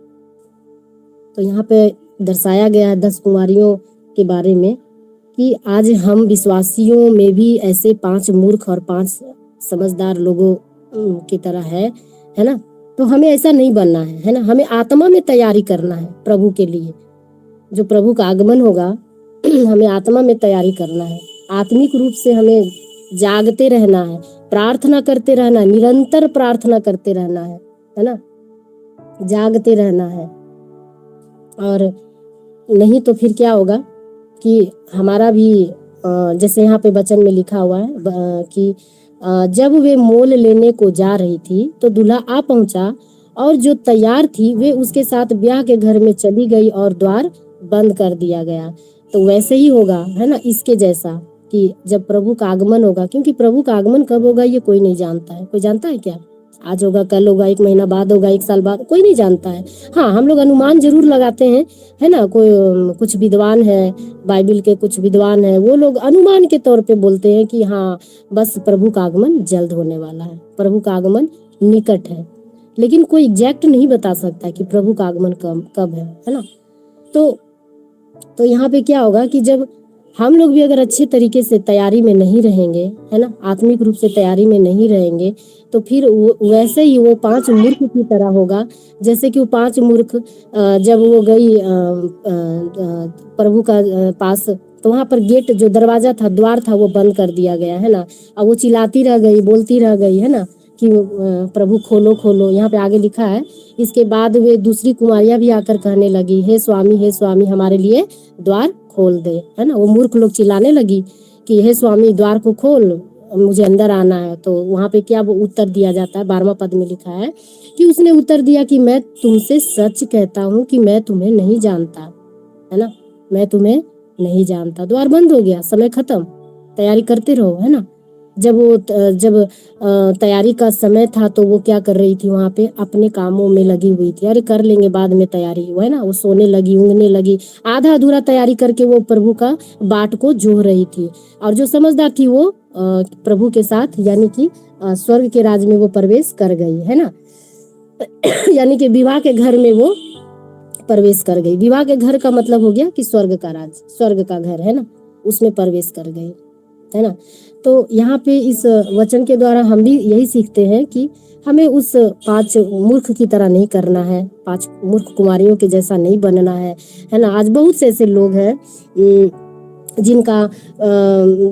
तो यहाँ पे दर्शाया गया है 10 कुंवारियों के बारे में कि आज हम विश्वासियों में भी ऐसे 5 मूर्ख और 5 समझदार लोगों की तरह है ना। तो हमें ऐसा नहीं बनना है ना। हमें आत्मा में तैयारी करना है प्रभु के लिए, जो प्रभु का आगमन होगा हमें आत्मा में तैयारी करना है। आत्मिक रूप से हमें जागते रहना है, प्रार्थना करते रहना है, निरंतर प्रार्थना करते रहना है ना, जागते रहना है। और नहीं तो फिर क्या होगा कि हमारा भी जैसे यहाँ पे वचन में लिखा हुआ है कि जब वे मोल लेने को जा रही थी तो दूल्हा आ पहुंचा, और जो तैयार थी वे उसके साथ ब्याह के घर में चली गई और द्वार बंद कर दिया गया। तो वैसे ही होगा, है ना, इसके जैसा कि जब प्रभु का आगमन होगा, क्योंकि प्रभु का आगमन कब होगा ये कोई नहीं जानता है। कोई जानता है क्या? आज होगा, कल होगा, 1 महीना बाद होगा, 1 साल बाद, कोई नहीं जानता है। हाँ, हम लोग अनुमान जरूर लगाते हैं, है ना। कोई कुछ विद्वान है, बाइबिल के कुछ विद्वान है, वो लोग अनुमान के तौर पे बोलते हैं कि हाँ बस प्रभु का आगमन जल्द होने वाला है, प्रभु का आगमन निकट है। लेकिन कोई एग्जैक्ट नहीं बता सकता कि प्रभु का आगमन कब है ना। तो यहाँ पे क्या होगा कि जब हम लोग भी अगर अच्छे तरीके से तैयारी में नहीं रहेंगे, है ना, आत्मिक रूप से तैयारी में नहीं रहेंगे, तो फिर वैसे ही वो 5 मूर्ख की तरह होगा। जैसे कि वो 5 मूर्ख जब वो गई प्रभु का पास, तो वहां पर गेट जो दरवाजा था, द्वार था, वो बंद कर दिया गया, है ना। अब वो चिल्लाती रह गई, बोलती रह गई, है ना, कि प्रभु खोलो खोलो। यहाँ पे आगे लिखा है, इसके बाद वे दूसरी कुमारियां भी आकर कहने लगी, हे स्वामी हमारे लिए द्वार खोल दे, है ना। वो मूर्ख लोग चिल्लाने लगी कि हे स्वामी द्वार को खोल, मुझे अंदर आना है। तो वहां पे क्या वो उत्तर दिया जाता है, 12वां पद में लिखा है कि उसने उत्तर दिया कि मैं तुमसे सच कहता हूँ कि मैं तुम्हें नहीं जानता, है ना, मैं तुम्हें नहीं जानता। द्वार बंद हो गया, समय खत्म, तैयारी करते रहो, है ना। जब तैयारी का समय था तो वो क्या कर रही थी, वहां पे अपने कामों में लगी हुई थी। अरे कर लेंगे बाद में तैयारी, वो है ना, वो सोने लगी, ऊँघने लगी, आधा अधूरा तैयारी करके वो प्रभु का बाट को जोह रही थी। और जो समझदार थी वो प्रभु के साथ, यानी कि स्वर्ग के राज में वो प्रवेश कर गई, है ना। यानी कि विवाह के घर में वो प्रवेश कर गई। विवाह के घर का मतलब हो गया कि स्वर्ग का राज, स्वर्ग का घर, है ना, उसमें प्रवेश कर गई, है ना। तो यहाँ पे इस वचन के द्वारा हम भी यही सीखते हैं कि हमें उस 5 मूर्ख की तरह नहीं करना है, 5 मूर्ख कुमारियों के जैसा नहीं बनना है ना। आज बहुत से ऐसे लोग हैं जिनका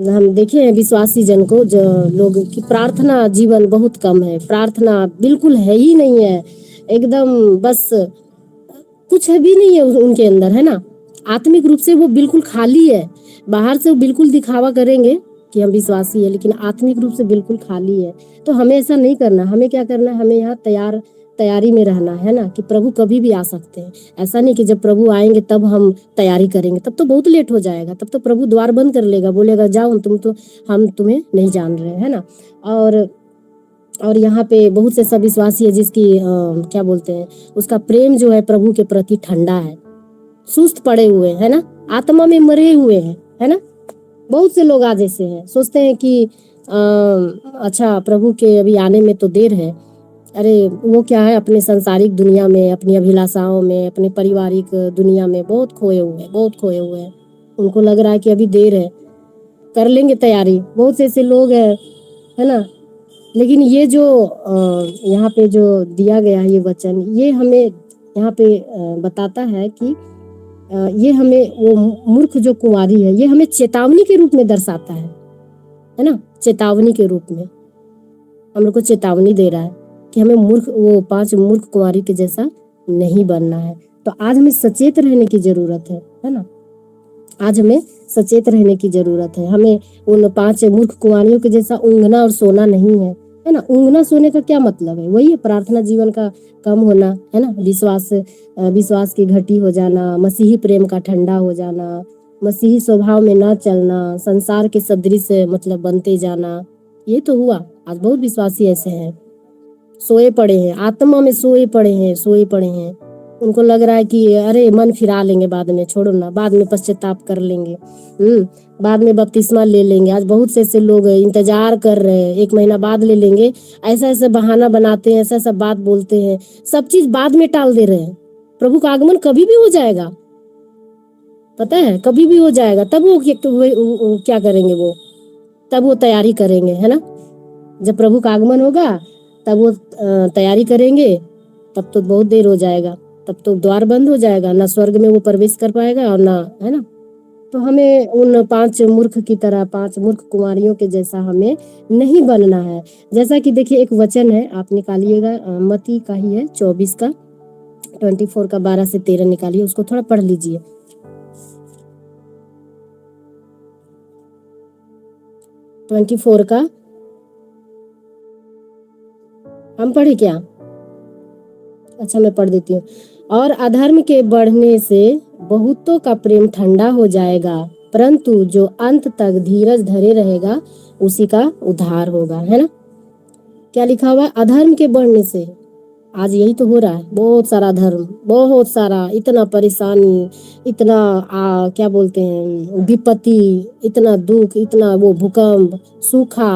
हम देखे हैं, विश्वासी जन को, जो लोग की प्रार्थना जीवन बहुत कम है, प्रार्थना बिल्कुल है ही नहीं है, एकदम बस कुछ भी नहीं है उनके अंदर, है ना। आत्मिक रूप से वो बिल्कुल खाली है। बाहर से वो बिल्कुल दिखावा करेंगे कि हम विश्वासी है, लेकिन आत्मिक रूप से बिल्कुल खाली है। तो हमें ऐसा नहीं करना। हमें क्या करना है, हमें यहाँ तैयारी में रहना है ना, कि प्रभु कभी भी आ सकते हैं। ऐसा नहीं कि जब प्रभु आएंगे तब हम तैयारी करेंगे, तब तो बहुत लेट हो जाएगा, तब तो प्रभु द्वार बंद कर लेगा, बोलेगा जाओ हम तुम्हें नहीं जान रहे, है ना। और यहाँ पे बहुत से सब विश्वासी है जिसकी क्या बोलते हैं, उसका प्रेम जो है प्रभु के प्रति ठंडा है, सुस्त पड़े हुए, है ना, आत्मा में मरे हुए हैं, है ना। बहुत से लोग आज ऐसे हैं, सोचते हैं कि अच्छा प्रभु के अभी आने में तो देर है। अरे वो क्या है, अपने संसारिक दुनिया में, अपनी अभिलाषाओं में, अपने पारिवारिक दुनिया में बहुत खोए हुए हैं। उनको लग रहा है कि अभी देर है, कर लेंगे तैयारी। बहुत से ऐसे लोग हैं, है ना। लेकिन ये जो यहाँ पे जो दिया गया है ये वचन, ये हमें यहाँ पे बताता है कि ये हमें वो मूर्ख जो कुंवारी है, ये हमें चेतावनी के रूप में दर्शाता है ना। चेतावनी के रूप में हम लोग को चेतावनी दे रहा है कि हमें वो 5 मूर्ख कुंवारी के जैसा नहीं बनना है। तो आज हमें सचेत रहने की जरूरत है ना। आज हमें सचेत रहने की जरूरत है। हमें उन 5 मूर्ख कुंवारियों के जैसा ऊँघना और सोना नहीं है ना। ऊँघना सोने का क्या मतलब है, वही है प्रार्थना जीवन का कम होना, है ना। विश्वास की घटी हो जाना, मसीही प्रेम का ठंडा हो जाना, मसीही स्वभाव में न चलना, संसार के सदृश मतलब बनते जाना, ये तो हुआ। आज बहुत विश्वासी ऐसे हैं, सोए पड़े हैं, आत्मा में सोए पड़े हैं। उनको लग रहा है कि अरे मन फिरा लेंगे बाद में, छोड़ो ना, बाद में पश्चाताप कर लेंगे, बाद में बपतिस्मा ले लेंगे। आज बहुत से ऐसे लोग इंतजार कर रहे हैं, 1 महीना बाद ले लेंगे, ऐसा बहाना बनाते हैं, ऐसा बात बोलते हैं, सब चीज बाद में टाल दे रहे हैं। प्रभु का आगमन कभी भी हो जाएगा, पता है, कभी भी हो जाएगा। तब वो क्या करेंगे, तब वो तैयारी करेंगे, है ना। जब प्रभु का आगमन होगा तब वो तैयारी करेंगे, तब तो बहुत देर हो जाएगा, तब तो द्वार बंद हो जाएगा, ना स्वर्ग में वो प्रवेश कर पाएगा और ना, है ना। तो हमें उन 5 मूर्ख की तरह, 5 मूर्ख कुमारियों के जैसा हमें नहीं बनना है। जैसा कि देखिए एक वचन है, आप निकालिएगा, मत्ती का ही है 24 का 24 का 12 से 13 निकालिए, उसको थोड़ा पढ़ लीजिए। 24 का हम पढ़े क्या? अच्छा मैं पढ़ देती हूँ। और अधर्म के बढ़ने से बहुतों का प्रेम ठंडा हो जाएगा, परंतु जो अंत तक धीरज धरे रहेगा उसी का उद्धार होगा, है ना। क्या लिखा हुआ है? अधर्म के बढ़ने से। आज यही तो हो रहा है, बहुत सारा धर्म, बहुत सारा, इतना परेशानी, इतना क्या बोलते हैं, विपत्ति, इतना दुख, इतना वो भूकंप, सूखा,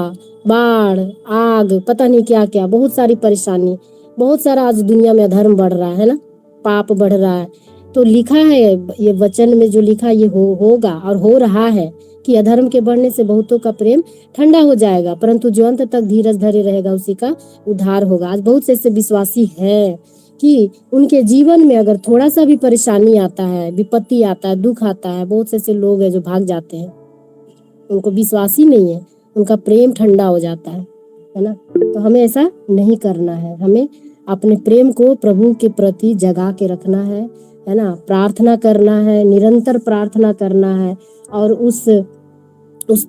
बाढ़, आग, पता नहीं क्या क्या, बहुत सारी परेशानी, बहुत सारा आज दुनिया में अधर्म बढ़ रहा है ना, पाप बढ़ रहा है। तो लिखा है ये वचन में, जो लिखा ये होगा और हो रहा है कि अधर्म के बढ़ने से बहुतों का प्रेम ठंडा हो जाएगा, परंतु जो अंत तक धीरज धरे रहेगा उसी का उद्धार होगा। आज बहुत से ऐसे विश्वासी हैं कि उनके जीवन में अगर थोड़ा सा भी परेशानी आता है, विपत्ति आता है, दुख आता है, बहुत से ऐसे लोग हैं जो भाग जाते हैं, उनको विश्वास ही नहीं है, उनका प्रेम ठंडा हो जाता है ना। तो हमें ऐसा नहीं करना है, हमें अपने प्रेम को प्रभु के प्रति जगा के रखना है ना, प्रार्थना करना है, निरंतर प्रार्थना करना है, और उस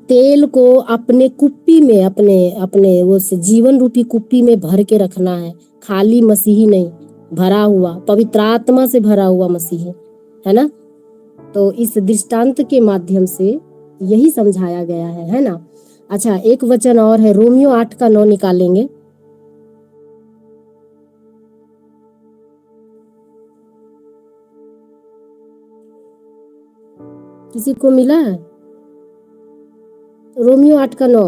तेल को अपने कुप्पी में, अपने वो जीवन रूपी कुप्पी में भर के रखना है। खाली मसीही नहीं, भरा हुआ, पवित्र आत्मा से भरा हुआ मसीही, है ना। तो इस दृष्टांत के माध्यम से यही समझाया गया है ना। अच्छा एक वचन और है, रोमियो 8 का 9 निकालेंगे। किसी को मिला है? रोमियो 8 का 9।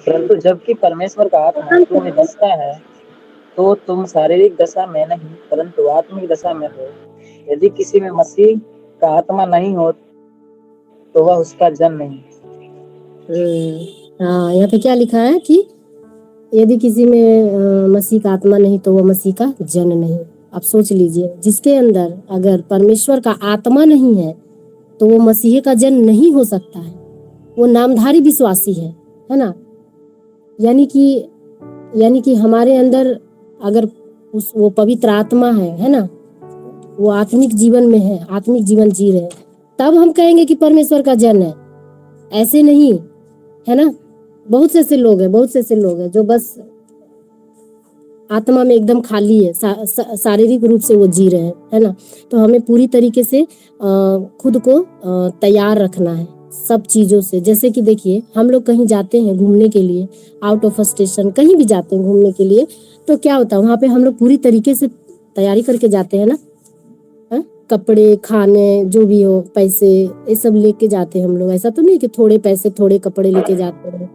परंतु जबकि परमेश्वर का आत्मा तुम्हें बसता है तो तुम शारीरिक दशा में नहीं परंतु आत्मिक दशा में हो। यदि किसी में मसीह का आत्मा नहीं हो तो वह उसका जन नहीं। हाँ, यहाँ पे क्या लिखा है कि यदि किसी में मसीह का आत्मा नहीं तो वह मसीह का जन नहीं। आप सोच लीजिए, जिसके अंदर अगर परमेश्वर का आत्मा नहीं है तो वो मसीह का जन नहीं हो सकता है, वो नामधारी विश्वासी है ना। यानी कि हमारे अंदर अगर वो पवित्र आत्मा है ना, वो आत्मिक जीवन में है, आत्मिक जीवन जी रहे, तब हम कहेंगे कि परमेश्वर का जन है। ऐसे नहीं, है ना। बहुत से ऐसे लोग हैं जो बस आत्मा में एकदम खाली है, शारीरिक रूप से वो जी रहे हैं, है ना। तो हमें पूरी तरीके से खुद को तैयार रखना है सब चीज़ों से। जैसे कि देखिए, हम लोग कहीं जाते हैं घूमने के लिए, आउट ऑफ स्टेशन कहीं भी जाते हैं घूमने के लिए, तो क्या होता है वहाँ पे हम लोग पूरी तरीके से तैयारी करके जाते हैं ना, है? कपड़े, खाने, जो भी हो, पैसे, ये सब लेके जाते हैं हम लोग। ऐसा तो नहीं कि थोड़े पैसे थोड़े कपड़े लेके जाते हैं।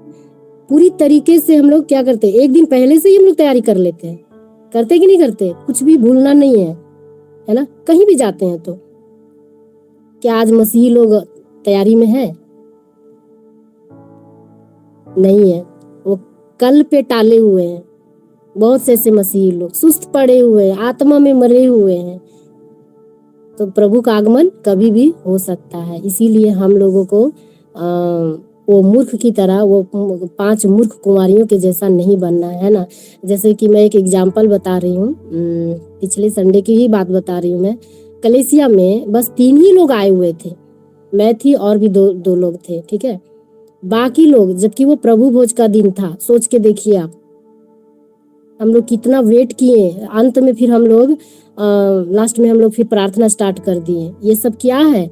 पूरी तरीके से हम लोग क्या करते हैं, एक दिन पहले से ही हम लोग तैयारी कर लेते हैं। करते कि नहीं करते? कुछ भी भूलना नहीं है ना। कहीं भी जाते हैं तो क्या आज मसीही लोग तैयारी में है? नहीं है, वो कल पे टाले हुए हैं। बहुत से ऐसे मसीही लोग सुस्त पड़े हुए हैं, आत्मा में मरे हुए हैं। तो प्रभु का आगमन कभी भी हो सकता है। इसीलिए हम लोगों को वो मूर्ख की तरह, वो 5 मूर्ख कुंवारियों के जैसा नहीं बनना है ना। जैसे कि मैं एक एग्जाम्पल बता रही हूँ, पिछले संडे की ही बात बता रही हूँ मैं। कलेसिया में बस 3 ही लोग आए हुए थे, मैं थी और भी दो लोग थे, ठीक है। बाकी लोग, जबकि वो प्रभु भोज का दिन था, सोच के देखिए आप, हम लोग कितना वेट किए। अंत में फिर हम लोग लास्ट में हम लोग फिर प्रार्थना स्टार्ट कर दिए। ये सब क्या है?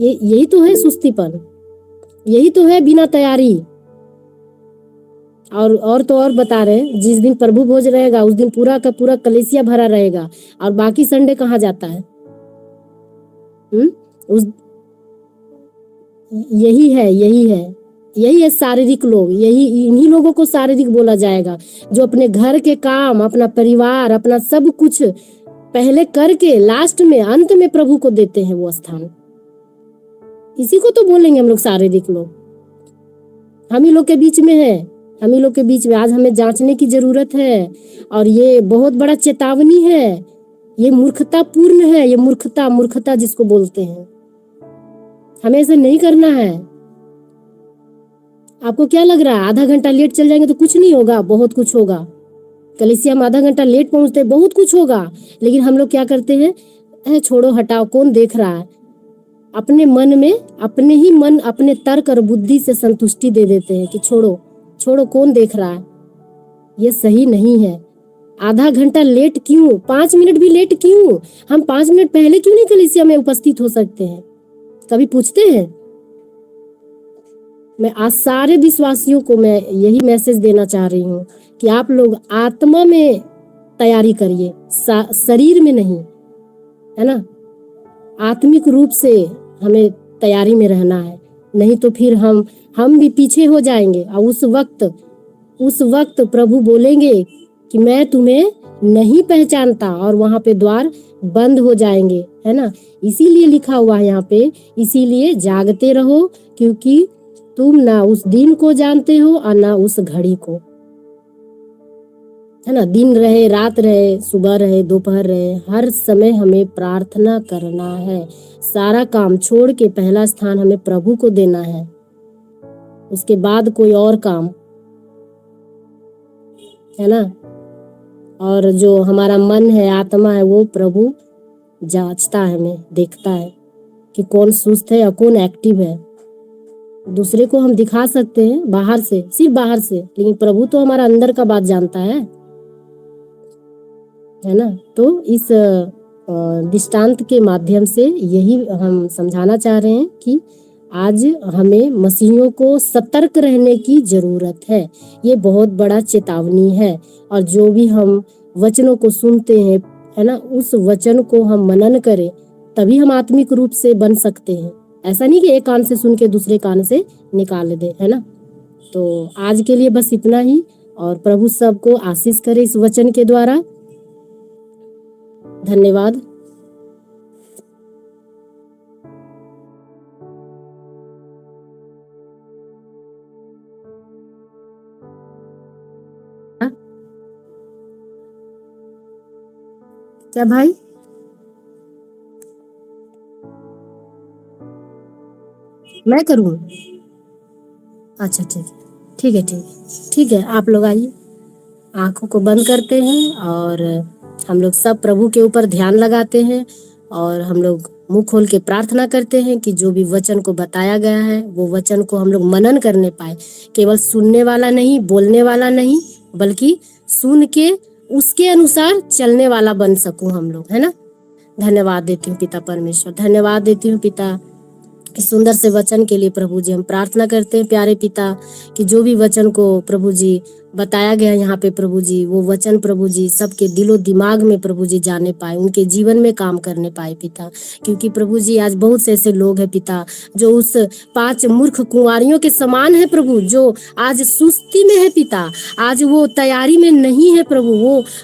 यही तो है सुस्तीपन, यही तो है बिना तैयारी। और तो और बता रहे, जिस दिन प्रभु भोज रहेगा उस दिन पूरा का पूरा कलेसिया भरा रहेगा, और बाकी संडे कहाँ जाता है? यही है शारीरिक लोग। इन्हीं लोगों को शारीरिक बोला जाएगा, जो अपने घर के काम, अपना परिवार, अपना सब कुछ पहले करके लास्ट में, अंत में प्रभु को देते हैं वो स्थान। इसी को तो बोलेंगे हम लोग शारीरिक लोग। हम ही लोग के बीच में है, हम ही लोग के बीच में। आज हमें जांचने की जरूरत है और ये बहुत बड़ा चेतावनी है। ये मूर्खता पूर्ण है, ये मूर्खता जिसको बोलते हैं। हमें ऐसा नहीं करना है। आपको क्या लग रहा है आधा घंटा लेट चल जाएंगे तो कुछ नहीं होगा? बहुत कुछ होगा। कलीसिया हम आधा घंटा लेट पहुंचते बहुत कुछ होगा, लेकिन हम लोग क्या करते हैं, छोड़ो हटाओ, कौन देख रहा है। अपने मन में अपने ही मन अपने तर्क और बुद्धि से संतुष्टि दे देते हैं कि छोड़ो छोड़ो, कौन देख रहा है। ये सही नहीं है। आधा घंटा लेट क्यों, 5 मिनट भी लेट क्यों? हम 5 मिनट पहले क्यों नहीं कलीसिया में उपस्थित हो सकते हैं? कभी पूछते हैं? मैं आज सारे विश्वासियों को मैं यही मैसेज देना चाह रही हूँ कि आप लोग आत्मा में तैयारी करिए, शरीर में नहीं, है ना। आत्मिक रूप से हमें तैयारी में रहना है, नहीं तो फिर हम भी पीछे हो जाएंगे। और उस वक्त प्रभु बोलेंगे कि मैं तुम्हें नहीं पहचानता, और वहां पे द्वार बंद हो जाएंगे, है ना। इसीलिए लिखा हुआ है यहाँ पे, इसीलिए जागते रहो, क्योंकि तुम ना उस दिन को जानते हो और ना उस घड़ी को, है ना। दिन रहे, रात रहे, सुबह रहे, दोपहर रहे, हर समय हमें प्रार्थना करना है। सारा काम छोड़ के पहला स्थान हमें प्रभु को देना है, उसके बाद कोई और काम, है ना। और जो हमारा मन है, आत्मा है, वो प्रभु जांचता है, हमें देखता है कि कौन सुस्त है और कौन एक्टिव है। दूसरे को हम दिखा सकते हैं बाहर से, सिर्फ बाहर से, लेकिन प्रभु तो हमारा अंदर का बात जानता है ना। तो इस दृष्टांत के माध्यम से यही हम समझाना चाह रहे हैं कि आज हमें मसीहियों को सतर्क रहने की जरूरत है। ये बहुत बड़ा चेतावनी है। और जो भी हम वचनों को सुनते हैं, है ना, उस वचन को हम मनन करें, तभी हम आत्मिक रूप से बन सकते हैं। ऐसा नहीं कि एक कान से सुन के दूसरे कान से निकाल दे, है ना। तो आज के लिए बस इतना ही, और प्रभु सबको आशीष करे इस वचन के द्वारा। धन्यवाद। क्या भाई? मैं करूँ? अच्छा ठीक है। आप लोग आइए, आंखों को बंद करते हैं और हम लोग सब प्रभु के ऊपर ध्यान लगाते हैं, और हम लोग मुंह खोल के प्रार्थना करते हैं कि जो भी वचन को बताया गया है वो वचन को हम लोग मनन करने पाए। केवल सुनने वाला नहीं, बोलने वाला नहीं, बल्कि सुन के उसके अनुसार चलने वाला बन सकूं हम लोग, है ना। धन्यवाद देती हूँ पिता परमेश्वर, धन्यवाद देती हूँ पिता इस सुंदर से वचन के लिए। प्रभु जी हम प्रार्थना करते हैं प्यारे पिता कि जो भी वचन को प्रभु जी बताया गया यहाँ पे प्रभु जी, वो वचन प्रभु जी सबके दिलो दिमाग में प्रभु जी जाने पाए, उनके जीवन में काम करने पाए पिता। क्योंकि प्रभु जी आज बहुत से ऐसे लोग हैं पिता जो उस 5 मूर्ख कुंवारियों के समान है प्रभु, जो आज सुस्ती में है पिता, आज वो तैयारी में नहीं है प्रभु।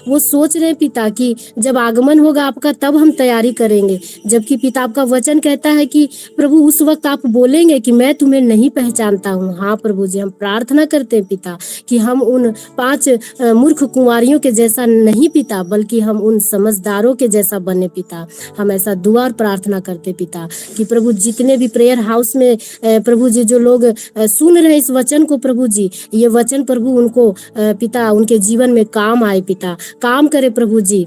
वो सोच रहे हैं पिता कि जब आगमन होगा आपका तब हम तैयारी करेंगे, जबकि पिता आपका वचन कहता है कि प्रभु उस वक्त आप बोलेंगे कि मैं तुम्हें नहीं पहचानता हूँ। हाँ प्रभु जी हम प्रार्थना करते हैं पिता कि हम उन 5 मूर्ख कुंवारियों के जैसा नहीं पिता, बल्कि हम उन समझदारों के जैसा बने पिता। हम ऐसा दुआ और प्रार्थना करते पिता कि प्रभु जितने भी प्रेयर हाउस में प्रभु जी जो लोग सुन रहे इस वचन को प्रभु जी, ये वचन प्रभु उनको पिता उनके जीवन में काम आए पिता, काम करे प्रभु जी।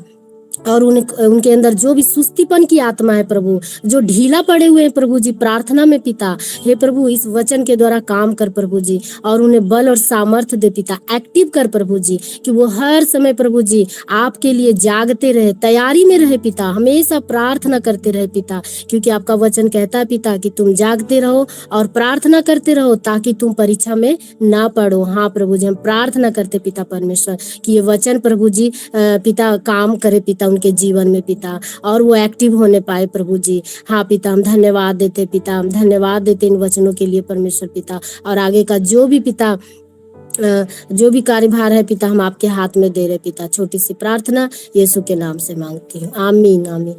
और उनके अंदर जो भी सुस्तीपन की आत्मा है प्रभु, जो ढीला पड़े हुए हैं प्रभु जी प्रार्थना में पिता, हे प्रभु इस वचन के द्वारा काम कर प्रभु जी, और उन्हें बल और सामर्थ्य दे पिता, एक्टिव कर प्रभु जी, कि वो हर समय प्रभु जी आपके लिए जागते रहे, तैयारी में रहे पिता, हमेशा प्रार्थना करते रहे पिता। क्योंकि आपका वचन कहता है पिता कि तुम जागते रहो और प्रार्थना करते रहो ताकि तुम परीक्षा में ना पड़ो। हाँ प्रभु जी हम प्रार्थना करते पिता परमेश्वर कि ये वचन प्रभु जी पिता काम करे पिता उनके जीवन में पिता, और वो एक्टिव होने पाए प्रभु जी। हाँ पिता हम धन्यवाद देते पिता, हम धन्यवाद देते इन वचनों के लिए परमेश्वर पिता। और आगे का जो भी पिता जो भी कार्यभार है पिता हम आपके हाथ में दे रहे पिता। छोटी सी प्रार्थना यीशु के नाम से मांगती हूँ, आमीन आमीन।